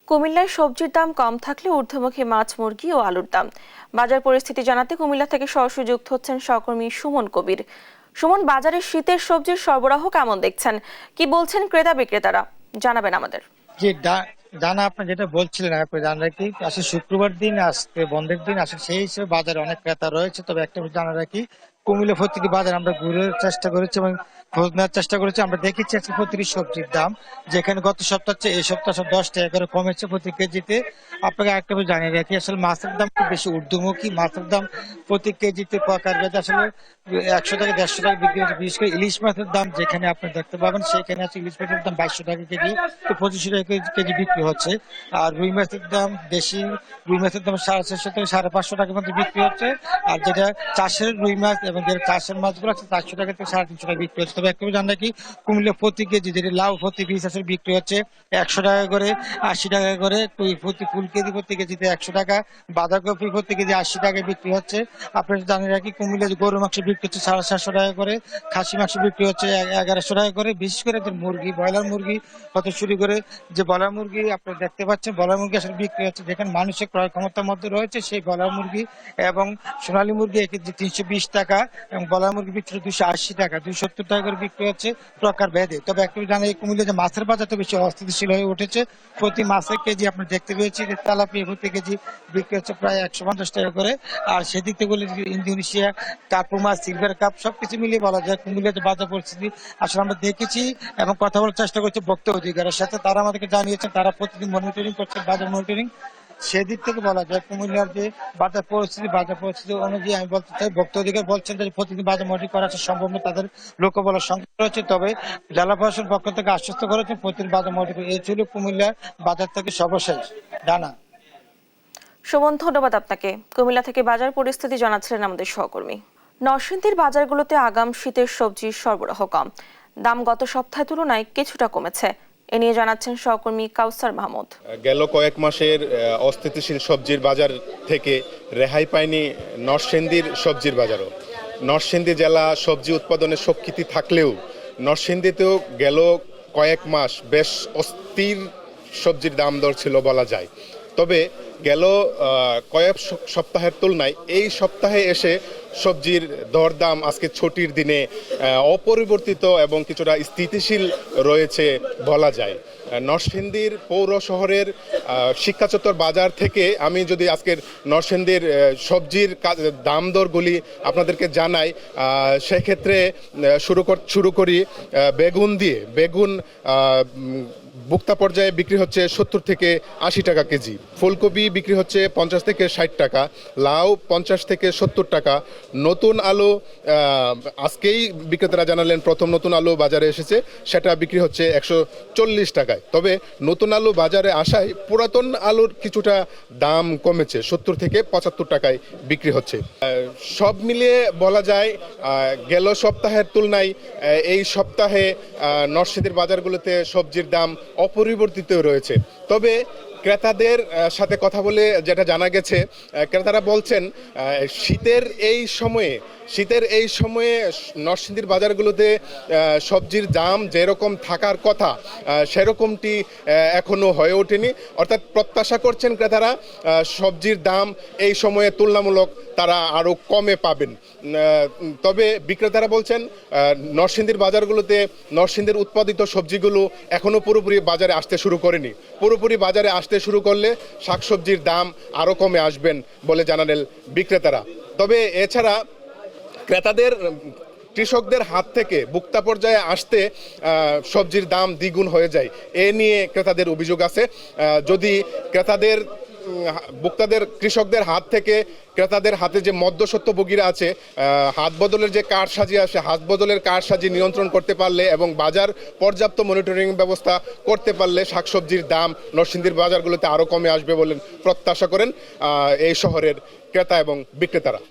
কুমিল্লায় সবজির দাম কম থাকলে ঊর্ধ্বমুখী মাছ, মুরগি ও আলুর দাম। বাজার পরিস্থিতি জানাতে কুমিল্লা থেকে সরাসরি যুক্ত হচ্ছেন সহকর্মী সুমন কবির। সুমন, বাজারে শীতের সবজির সরবরাহ কেমন দেখছেন, কি বলছেন ক্রেতা বিক্রেতারা, জানাবেন আমাদের। জি, জানা আপনি যেটা বলছিলেন আপনি জানা রাখি আসলে শুক্রবার দিন আজকে বন্ধের দিন আসলে সেই হিসেবে বাজারে অনেক ক্রেতা রয়েছে। তবে একটা জানা রাখি, কুমিল্লা প্রতিটি বাজার আমরা ঘুরে চেষ্টা করেছি এবং খোঁজ নেওয়ার চেষ্টা করেছি। আমরা দেখেছি আজকে প্রতিটি সবজির দাম, যেখানে গত সপ্তাহ চেয়ে এই সপ্তাহ 10 টাকা করে কমেছে প্রতি কেজিতে। আপনাকে একটা জানিয়ে রাখি, আসলে মাছের দাম খুব বেশি ঊর্ধ্বমুখী। মাছের দাম প্রতি কেজিতে প্রকার ভেদে আসলে 100 টাকা 150 টাকা বিক্রি হচ্ছে। বিশেষ করে ইলিশ মাছের দাম যেখানে আপনি দেখতে পাবেন, সেখানে আছে ইলিশ মাছের দাম 2200 টাকা কেজি, তো 2500 টাকা কেজি বিক্রি হচ্ছে। আর রুই মাছের দাম দেশি রুই মাছের দাম 450 থেকে 550 টাকার মধ্যে বিক্রি হচ্ছে। আর যেটা চাষের রুই মাছ এবং যেটা চাষের মাছগুলো আছে 400 টাকা থেকে 350 টাকা বিক্রি হচ্ছে। তবে একটা জানা কি, কুমিল্লা প্রতি কেজি যেটি লাউ প্রতি পিস আসলে বিক্রি হচ্ছে 100 টাকা করে, 80 টাকা করে। প্রতি ফুল কেজি প্রতি কেজিতে 100 টাকা, বাঁধাকপি প্রতি কেজি 80 টাকায় বিক্রি হচ্ছে। আপনারা জানেন রাখি, কুমিল্লা গরুর মাংস বিক্রি হচ্ছে 750 টাকা করে, খাসি মাংস বিক্রি হচ্ছে 1100 টাকা করে। বিশেষ করে যে মুরগি, ব্রয়লার মুরগি কত শুরু করে যে ব্রয়লার মুরগি আপনারা দেখতে পাচ্ছেন, ব্রয়লার মুরগি আসলে বিক্রি হচ্ছে যেখানে মানুষের ক্রয় ক্ষমতার মধ্যে রয়েছে সেই ব্রয়লার মুরগি। এবং সোনালী মুরগি 1 কেজি 320 টাকা এবং ব্রয়লার মুরগি বিক্রি 280 টাকা, 270 টাকা করে বিক্রি হচ্ছে প্রকার ভেদে। তবে একটু জানা, এই কুমিল্লা যে মাছের বাজার তো বেশি অস্থিতিশীল হয়ে উঠেছে। প্রতি মাছের কেজি আপনি দেখতে পেয়েছি যে তেলাপিয়া প্রতি কেজি বিক্রি হচ্ছে প্রায় 150 টাকা করে। আর সেদিক থেকে বলে ইন্দোনেশিয়া কার্পু মাছ, সিলভার কাপ সবকিছু মিলিয়ে বলা যায় কুমিল্লার যে বাজার পরিস্থিতি আসলে আমরা দেখেছি এবং কথা বলার চেষ্টা করছি ভোক্তা অধিকারের সাথে। তারা আমাদেরকে জানিয়েছেন তারা প্রতিদিন মনিটরিং করছে, বাজার মনিটরিং। সেদিক থেকে বলা যায় কুমিল্লার যে বাজার পরিস্থিতি অনুযায়ী আমি বলতে চাই, ভোক্তা অধিকার বলছেন যে প্রতিদিন বাজার মনিটরিং করা সম্ভব না, তাদের লোকবলের সংকট রয়েছে। তবে জেলা প্রশাসনের পক্ষ থেকে আশ্বস্ত করেছেন প্রতিদিন বাজার মনিটরিং। এই ছিল কুমিল্লা বাজার থেকে সর্বশেষ ডানা। সুমন, ধন্যবাদ আপনাকে। কুমিল্লা থেকে বাজার পরিস্থিতি জানাচ্ছিলেন আমাদের সহকর্মী। নরসিংদীর বাজারগুলোতে আগাম শীতের সবজির সরবরাহ কম, দাম গত সপ্তাহের তুলনায় কিছুটা কমেছে। এ নিয়ে জানাচ্ছেন সহকর্মী কাউসার মাহমুদ। গেল কয়েক মাসের অস্থিতিশীল সবজির বাজার থেকে রেহাই পায়নি নরসিংদীর সবজির বাজারও। নরসিংদী জেলা সবজি উৎপাদনে স্বীকৃতি থাকলেও নরসিংদীতেও গেল কয়েক মাস বেশ অস্থির সবজির দাম দর ছিল বলা যায়। তবে গেল কয়েক সপ্তাহের তুলনায় এই সপ্তাহে এসে সবজির দরদাম আজকে ছুটির দিনে অপরিবর্তিত এবং কিছুটা স্থিতিশীল রয়েছে বলা যায়। নরসিংদীর পৌর শহরের শিক্ষাচত্বর বাজার থেকে আমি যদি আজকের নরসিংদীর সবজির দাম দরগুলি আপনাদেরকে জানাই, সেক্ষেত্রে শুরু করি বেগুন দিয়ে। বেগুন ভোক্তা পর্যায়ে বিক্রি হচ্ছে 70 থেকে 80 টাকা কেজি, ফুলকপি বিক্রি হচ্ছে 50 থেকে 60 টাকা, লাউ 50 থেকে 70 টাকা। নতুন আলু আজকেই বিক্রেতারা জানালেন প্রথম নতুন আলু বাজারে এসেছে, সেটা বিক্রি হচ্ছে 140 টাকায়। তবে নতুন আলু বাজারে আসায় পুরাতন আলুর কিছুটা দাম কমেছে, 70 থেকে 75 টাকায় বিক্রি হচ্ছে। সব মিলিয়ে বলা যায় গেল সপ্তাহের তুলনায় এই সপ্তাহে নরসিংদীর বাজারগুলোতে সবজির দাম অপরিবর্তিত রয়েছে। তবে ক্রেতাদের সাথে কথা বলে যেটা জানা গেছে, ক্রেতারা বলছেন শীতের এই সময়ে নরসিংদীর বাজারগুলোতে সবজির দাম যেরকম থাকার কথা সেরকমটি এখনও হয়ে ওঠেনি। অর্থাৎ প্রত্যাশা করছেন ক্রেতারা সবজির দাম এই সময়ে তুলনামূলক তারা আরও কমে পাবেন। তবে বিক্রেতারা বলছেন নরসিংদীর বাজারগুলোতে নরসিংদীর উৎপাদিত সবজিগুলো এখনও পুরোপুরি বাজারে আসতে শুরু করেনি। পুরোপুরি বাজারে আসতে শুরু করলে শাকসবজির দাম আরও কমে আসবেন বলে জানালেন বিক্রেতারা। তবে এছাড়া কৃষকদের হাত থেকে ভোক্তা পর্যায়ে আসতে সবজির দাম দ্বিগুণ হয়ে যায়, এ নিয়ে ক্রেতাদের অভিযোগ আছে। যদি কৃষকদের হাত থেকে ক্রেতাদের হাতে যে মধ্যস্বত্বভোগীরা আছে, হাত বদলের যে কারসাজি আসে, হাত বদলের কারসাজি নিয়ন্ত্রণ করতে পারলে এবং বাজার পর্যাপ্ত মনিটরিং ব্যবস্থা করতে পারলে শাকসবজির দাম নরসিংদীর বাজারগুলোতে আরও কমে আসবে বলে প্রত্যাশা করেন এই শহরের ক্রেতা এবং বিক্রেতারা।